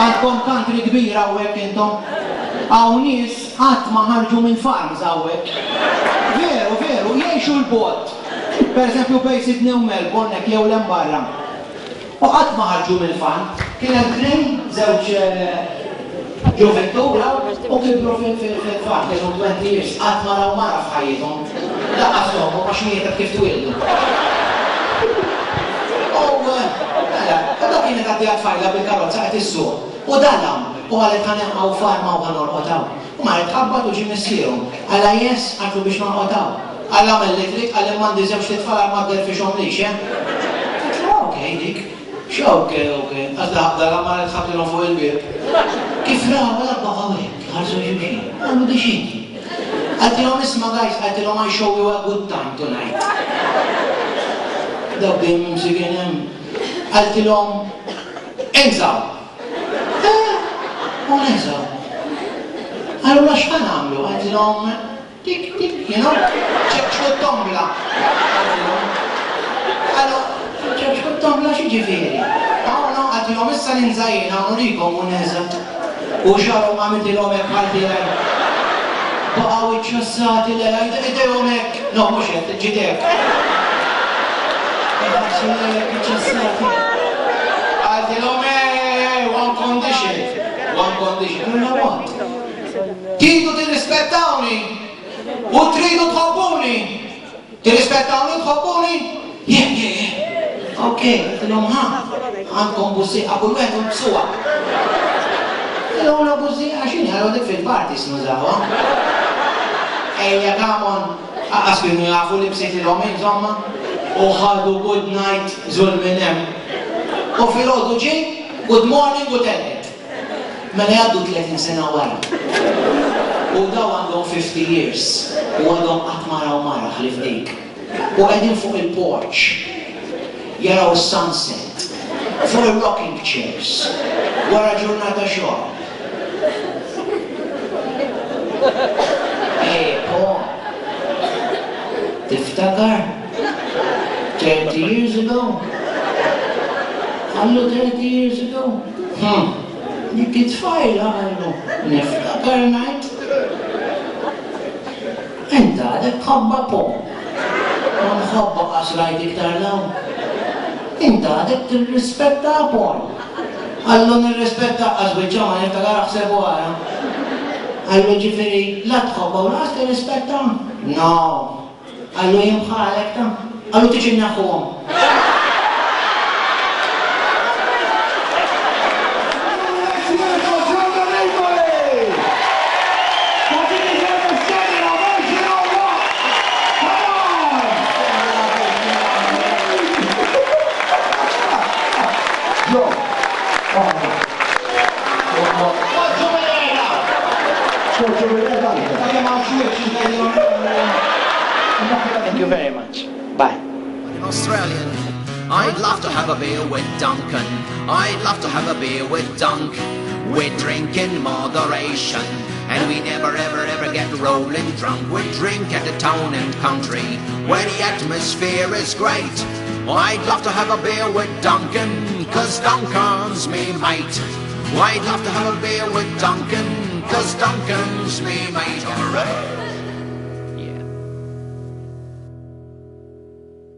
Għandkom country kbira hawnhekk intom. Hawn nies qatt ma ħarġu minn farms hawnhekk. Veru, veru, jgħixu l-bot. Pereżempju bejn Sydney u Melbourne hekk jew hemm barra. U qatt ma ħarġu mill-farm. Kien hemm tnejn żewġ ġuventura u kibru fil-farm kienu 20 years qatt ma raw mara f'ħajjithom. Laqashom u għax mietet kif twildu. Dak kienet għaddi għatfajla bil-karozza għat issuq. U dalam, u għalet ħanemqaw farma u ħanorqotaw. U ma jitħabbat u ġi missierum. Għalla jess għatlu biex norqotaw. Għalla mellik għalli mandi zewġ titfall għal-magder fi xomlix, Ok, dik. Ok. Għadda dalam għalet ħabtilom fuq il-bib. Kif raw għal għawek, għarżu ġuġi. Għallu diċinti. Għattilom isma guys, għattilom I show you a good time tonight. Dak dim msiginem. Għaltilom, enżaw. U enżaw. Allura x'ħan għamlu? Għaltilom, tik, you know, ċekċu t-tombla. Allora, ċekċu t-tombla xieġifiri. No, għaltilom, issa l-inżajjien, għamlu rikom u enżaw. U xarum għamiltilom ek għaltilaj. Baqaw iċċassati l-għaj, id-dejom ek. No, mux jett, ġidek. Għadilom, one condition, you know what? Tridu tirrispettawni u tridu tħobbuni. Tirrispettawni u tħobbuni? Yeah. Ok, għadilom, għandkom bussi, għabul għedhom b'suwa. Għadilom la bussi, għaxini għallu fil-partis nużawa. Ejja, kamon, għaskinu jafu li b'sejtilom, insomma. U ħadu good night zulminem. U fil-ħodu ġi, good morning u tellet. Mela jgħaddu 30 sena wara. U daw għandhom 50 years. U għandhom għatmara u mara ħlif dik. U għedin fuq il-porch. Jaraw sunset. Fuq il-rocking chairs. Wara ġurnata xogħol. Paul. Tiftakar? 30 years ago. Għallu 30 years ago. Dik it-tfajla għallu. Niftakar najt. Enta għadek ħabba po. Nħabba qasrajt iktar law. Enta għadek t-rispetta Paul. Għallu nirrispetta qasbicċa ma niftakar aħsebu għara. Għallu ġifiri la tħabba u las t-rispetta? No. Għallu jimħalek ta' għallu tiġi naħuħom. Thank you very much. Bye. An Australian, I'd love to have a beer with Duncan. I'd love to have a beer with Dunk. We drink in moderation, and we never ever get rolling drunk. We drink at the town and country, where the atmosphere is great. I'd love to have a beer with Duncan, 'cause Duncan's me mate. I'd love to have a beer with Duncan, 'cause Duncan's me mate. Alright.